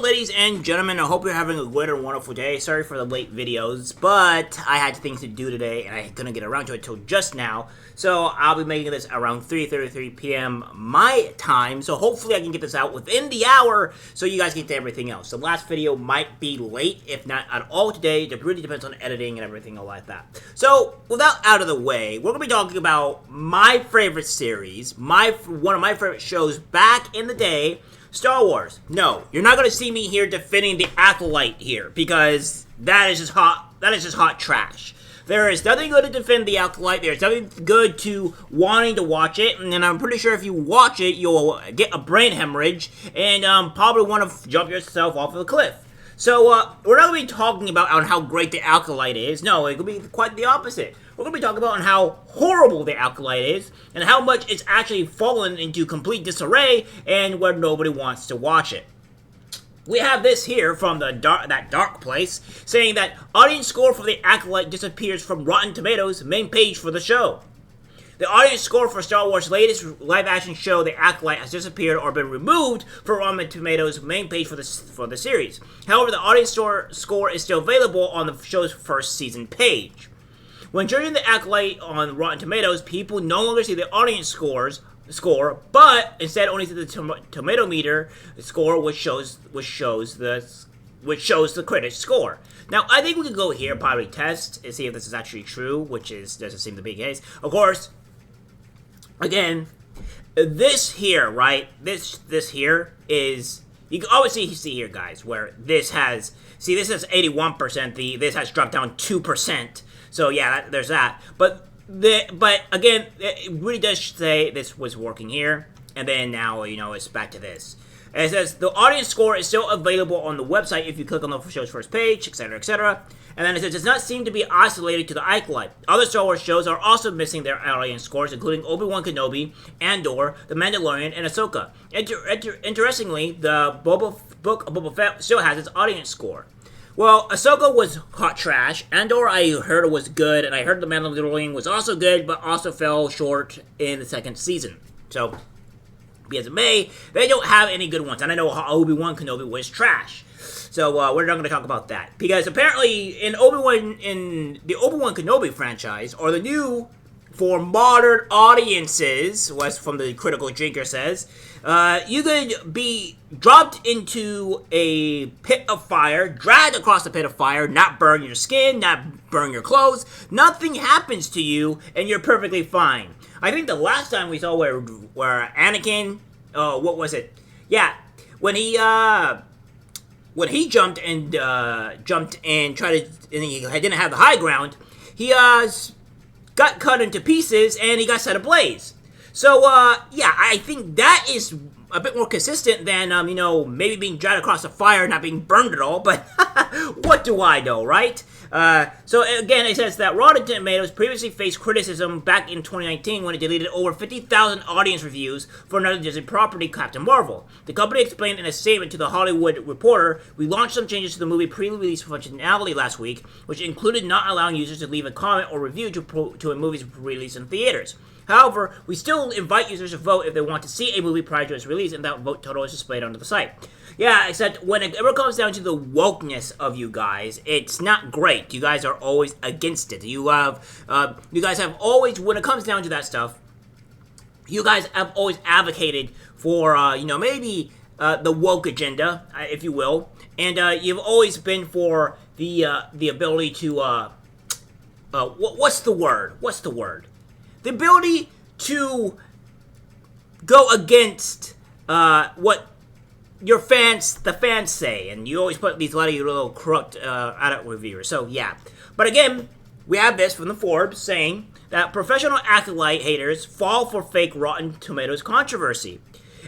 ladies and gentlemen, I hope you're having a good and wonderful day. Sorry for the late videos, but I had things to do today, and I couldn't get around to it till just now. So I'll be making this around 3:33 p.m. my time, so hopefully I can get this out within the hour so you guys get to everything else. The last video might be late, if not at all today. It really depends on editing and everything like that. So, without out of the way, we're going to be talking about my favorite series, one of my favorite shows back in the day, Star Wars. No, you're not going to see me here defending the Acolyte here, because that is just hot trash. There is nothing good to defend the Acolyte. There's nothing good to wanting to watch it, and then I'm pretty sure if you watch it, you'll get a brain hemorrhage, and probably want to jump yourself off of the cliff. So, we're not going to be talking about on how great the Acolyte is. No, it could be quite the opposite. We're going to be talking about on how horrible the Acolyte is, and how much it's actually fallen into complete disarray, and where nobody wants to watch it. We have this here from that dark place, saying that audience score for the Acolyte disappears from Rotten Tomatoes' main page for the show. The audience score for Star Wars' latest live-action show, The Acolyte, has disappeared or been removed from Rotten Tomatoes' main page for the series. However, the audience score is still available on the show's first season page. When judging The Acolyte on Rotten Tomatoes, people no longer see the audience score, but instead only see the tomato meter score, which shows the critics' score. Now, I think we could go here, probably test, and see if this is actually true, which doesn't seem to be the case. Of course, again, this here, right? This here is, you can always see here, guys, where this has 81%. This has dropped down 2%. So yeah, there's that. But again, it really does say this was working here, and then now it's back to this. And it says the audience score is still available on the website if you click on the show's first page, etc., etc. And then it says it does not seem to be isolated to the Acolyte. Other Star Wars shows are also missing their audience scores, including Obi-Wan Kenobi, Andor, The Mandalorian, and Ahsoka. Interestingly, the Book of Boba Fett still has its audience score. Well, Ahsoka was hot trash. Andor, I heard it was good, and I heard The Mandalorian was also good, but also fell short in the second season. So, be as it may, they don't have any good ones, and I know Obi-Wan Kenobi was trash. So, we're not going to talk about that. Because apparently, in the Obi-Wan Kenobi franchise, or the new, for modern audiences, was from the Critical Drinker says, you could be dropped into a pit of fire, dragged across the pit of fire, not burn your skin, not burn your clothes, nothing happens to you, and you're perfectly fine. I think the last time we saw where Anakin, what was it? Yeah, when he jumped and tried to, and he didn't have the high ground, he got cut into pieces and he got set ablaze. So yeah, I think that is a bit more consistent than maybe being dragged across the fire, not being burned at all. But what do I know, right? So again, it says that Rotten Tomatoes previously faced criticism back in 2019 when it deleted over 50,000 audience reviews for another Disney property, Captain Marvel. The company explained in a statement to The Hollywood Reporter, "We launched some changes to the movie pre-release functionality last week, which included not allowing users to leave a comment or review to a movie's release in theaters. However, we still invite users to vote if they want to see a movie prior to its release, and that vote total is displayed onto the site." Yeah, except when it ever comes down to the wokeness of you guys, it's not great. You guys are always against it. You guys have always, when it comes down to that stuff, you guys have always advocated for, maybe the woke agenda, if you will, and you've always been for the ability to, what's the word? The ability to go against what the fans say, and you always put a lot of your little corrupt adult reviewers. So yeah, but again, we have this from the Forbes saying that professional Acolyte haters fall for fake Rotten Tomatoes controversy.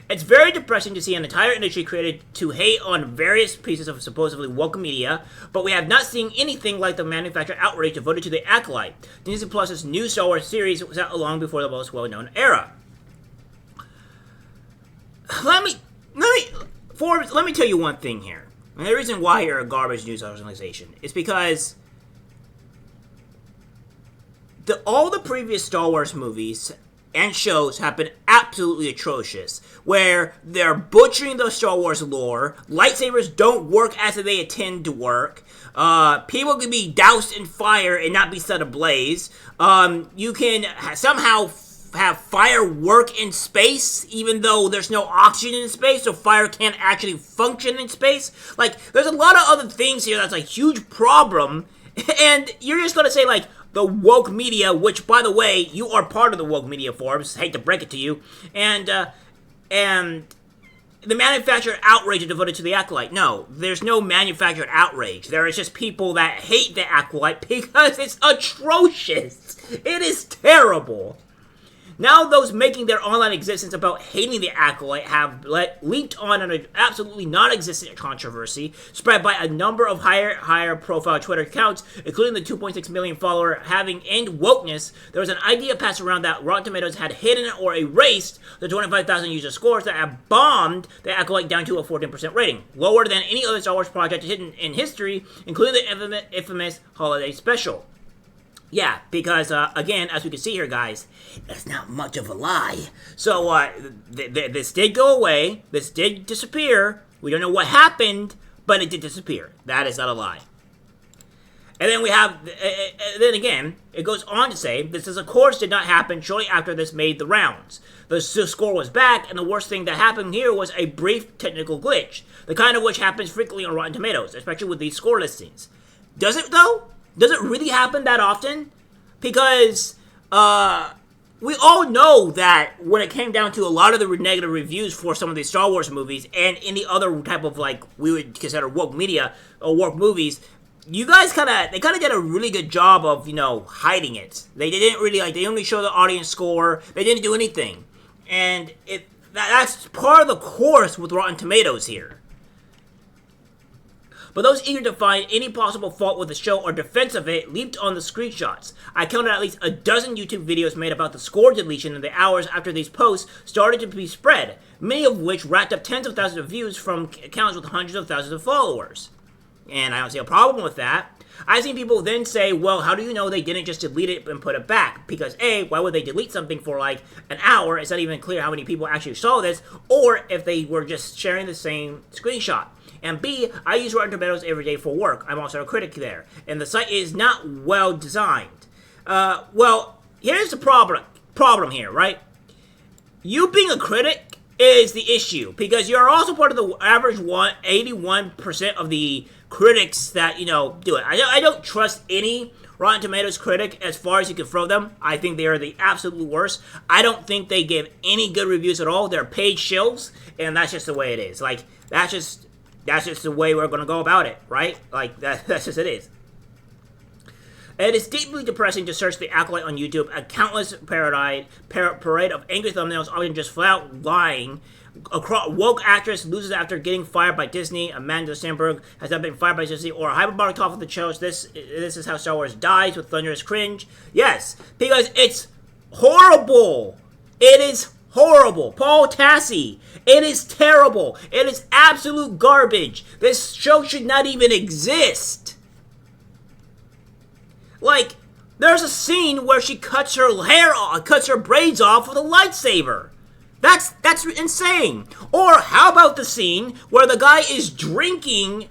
It's very depressing to see an entire industry created to hate on various pieces of supposedly woke media, but we have not seen anything like the manufactured outrage devoted to the Acolyte, Disney Plus's new Star Wars series set along before the most well-known era. Forbes, let me tell you one thing here. And the reason why you're a garbage news organization is because all the previous Star Wars movies and shows have been absolutely atrocious, where they're butchering the Star Wars lore, lightsabers don't work as they intend to work, people can be doused in fire and not be set ablaze, you can somehow have fire work in space, even though there's no oxygen in space, so fire can't actually function in space. Like, there's a lot of other things here that's a huge problem, and you're just gonna say, like, the woke media, which, by the way, you are part of the woke media, Forbes, hate to break it to you, and the manufactured outrage is devoted to the Acolyte. No, there's no manufactured outrage. There is just people that hate the Acolyte because it's atrocious. It is terrible. Now those making their online existence about hating the Acolyte have leaped on an absolutely non-existent controversy spread by a number of higher profile Twitter accounts, including the 2.6 million follower having end wokeness. There was an idea passed around that Rotten Tomatoes had hidden or erased the 25,000 user scores that have bombed the Acolyte down to a 14% rating, lower than any other Star Wars project hidden in history, including the infamous holiday special. Yeah, because, again, as we can see here, guys, that's not much of a lie. So, this did go away. This did disappear. We don't know what happened, but it did disappear. That is not a lie. And then we have, then again, it goes on to say, this of course did not happen shortly after this made the rounds. The score was back, and the worst thing that happened here was a brief technical glitch, the kind of which happens frequently on Rotten Tomatoes, especially with these score listings. Does it, though? Does it really happen that often? Because, we all know that when it came down to a lot of the negative reviews for some of these Star Wars movies and any other type of, like, we would consider woke media or woke movies, you guys they kind of did a really good job of, hiding it. They didn't really, they only show the audience score. They didn't do anything. And that's part of the course with Rotten Tomatoes here. But those eager to find any possible fault with the show or defense of it leaped on the screenshots. I counted at least a dozen YouTube videos made about the score deletion in the hours after these posts started to be spread, many of which racked up tens of thousands of views from accounts with hundreds of thousands of followers. And I don't see a problem with that. I've seen people then say, well, how do you know they didn't just delete it and put it back? Because A, why would they delete something for like an hour? It's not even clear how many people actually saw this, or if they were just sharing the same screenshot. And B, I use Rotten Tomatoes every day for work. I'm also a critic there. And the site is not well designed. Well, here's the problem here, right? You being a critic is the issue. Because you're also part of the average 81% of the critics that, do it. I don't trust any Rotten Tomatoes critic as far as you can throw them. I think they are the absolute worst. I don't think they give any good reviews at all. They're paid shills. And that's just the way it is. Like, that's just the way we're going to go about it, right? Like, that's just it is. It is deeply depressing to search the Acolyte on YouTube. A countless parade of angry thumbnails, often just flat out lying. A woke actress loses after getting fired by Disney. Amanda Sandberg has not been fired by Disney. Or a hyperbolic talk of the shows. This is how Star Wars dies with thunderous cringe. Yes, because it's horrible. It is horrible. Paul Tassi. It is terrible. It is absolute garbage. This show should not even exist. Like, there's a scene where she cuts her braids off with a lightsaber. That's insane. Or how about the scene where the guy is drinking?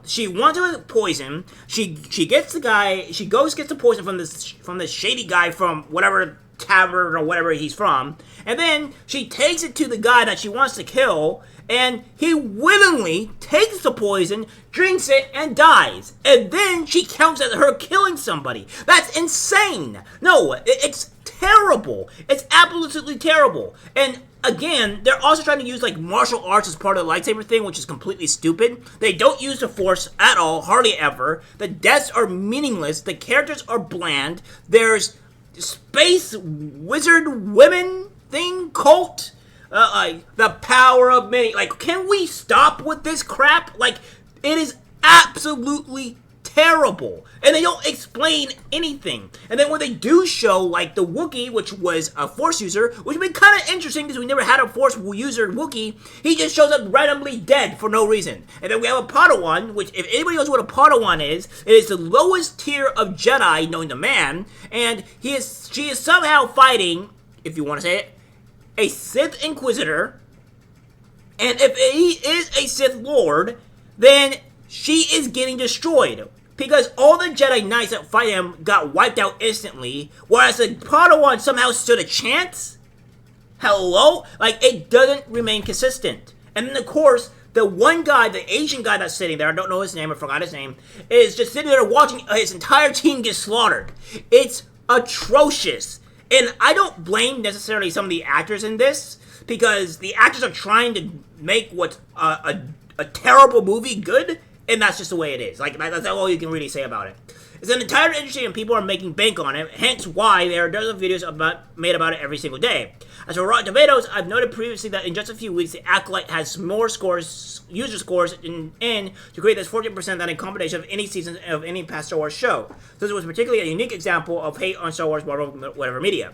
She wants to poison. She gets the guy. She gets the poison from this shady guy from whatever tavern or whatever he's from, and then she takes it to the guy that she wants to kill, and he willingly takes the poison, drinks it, and dies. And then she counts at her killing somebody. That's insane. No, it's terrible. It's absolutely terrible. And again, they're also trying to use like martial arts as part of the lightsaber thing, which is completely stupid. They don't use the Force at all, hardly ever. The deaths are meaningless. The characters are bland. There's space wizard women thing cult, like the power of many. Like, can we stop with this crap? Like, it is absolutely terrible, and they don't explain anything. And then when they do show, like, the Wookiee, which was a Force user, which would be kind of interesting because we never had a Force user Wookiee, he just shows up randomly dead for no reason. And then we have a Padawan, which, if anybody knows what a Padawan is, it is the lowest tier of Jedi known to man, and she is somehow fighting, if you want to say it, a Sith Inquisitor, and if he is a Sith Lord, then she is getting destroyed. Because all the Jedi Knights that fight him got wiped out instantly, whereas the Padawan somehow stood a chance? Hello? Like, it doesn't remain consistent. And then, of course, the one guy, the Asian guy that's sitting there, I don't know his name, I forgot his name, is just sitting there watching his entire team get slaughtered. It's atrocious. And I don't blame necessarily some of the actors in this, because the actors are trying to make what's a terrible movie good, and that's just the way it is. Like, that's all you can really say about it. It's an entire industry and people are making bank on it, hence why there are dozens of videos made about it every single day. As for Rotten Tomatoes, I've noted previously that in just a few weeks, the Acolyte has more user scores in to create this 14% than a combination of any season of any past Star Wars show. This was particularly a unique example of hate on Star Wars, Marvel, whatever media.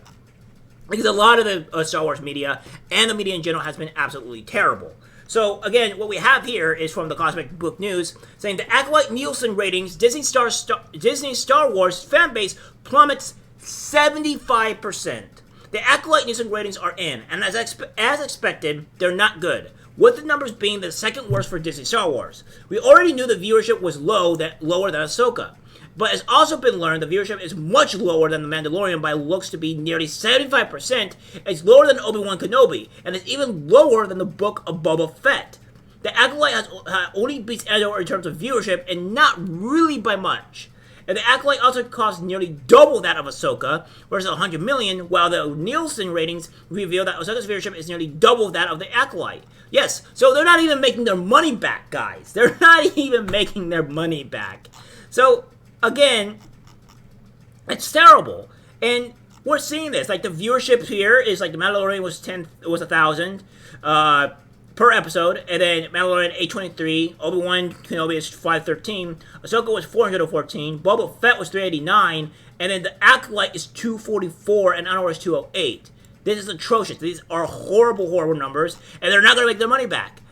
Because a lot of the Star Wars media and the media in general has been absolutely terrible. So, again, what we have here is from the Cosmic Book News, saying the Acolyte Nielsen ratings, Disney Star Wars fan base plummets 75%. The Acolyte Nielsen ratings are in, and as expected, they're not good, with the numbers being the second worst for Disney Star Wars. We already knew the viewership was lower than Ahsoka, but it's also been learned the viewership is much lower than The Mandalorian by looks to be nearly 75%. It's lower than Obi-Wan Kenobi, and it's even lower than the Book of Boba Fett. The Acolyte has only beats Andor in terms of viewership, and not really by much. And the Acolyte also costs nearly double that of Ahsoka, whereas 100 million, while the Nielsen ratings reveal that Ahsoka's viewership is nearly double that of the Acolyte. Yes, so they're not even making their money back, guys. They're not even making their money back. So, again, it's terrible. And we're seeing this. Like, the viewership here is, like, The Mandalorian was 1,000 per episode, and then Mandalorian 823, Obi-Wan Kenobi is 513, Ahsoka was 414, Boba Fett was 389, and then the Acolyte is 244, and Andor is 208. This is atrocious. These are horrible, horrible numbers, and they're not going to make their money back.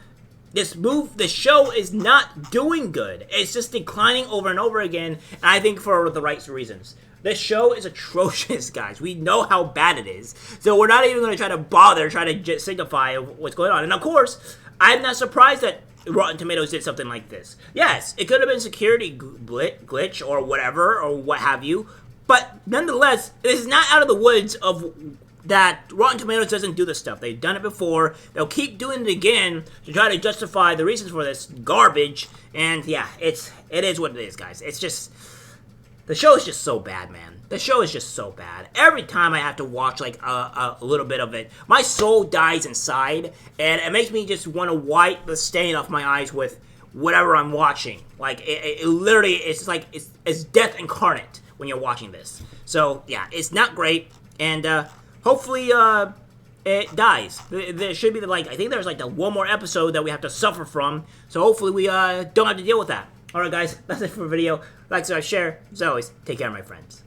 The show is not doing good. It's just declining over and over again, and I think for the right reasons. This show is atrocious, guys. We know how bad it is. So we're not even going to try to bother trying to signify what's going on. And of course, I'm not surprised that Rotten Tomatoes did something like this. Yes, it could have been security glitch or whatever, or what have you. But nonetheless, it is not out of the woods of that Rotten Tomatoes doesn't do this stuff. They've done it before. They'll keep doing it again to try to justify the reasons for this garbage. And yeah, it is what it is, guys. It's just... the show is just so bad, man. The show is just so bad. Every time I have to watch, like, a little bit of it, my soul dies inside, and it makes me just want to wipe the stain off my eyes with whatever I'm watching. Like, it literally, it's like, it's death incarnate when you're watching this. So, yeah, it's not great, and hopefully, it dies. There should be, like, I think there's, like, one more episode that we have to suffer from, so hopefully we don't have to deal with that. Alright, guys, that's it for the video. Like, subscribe, share. As always, take care, my friends.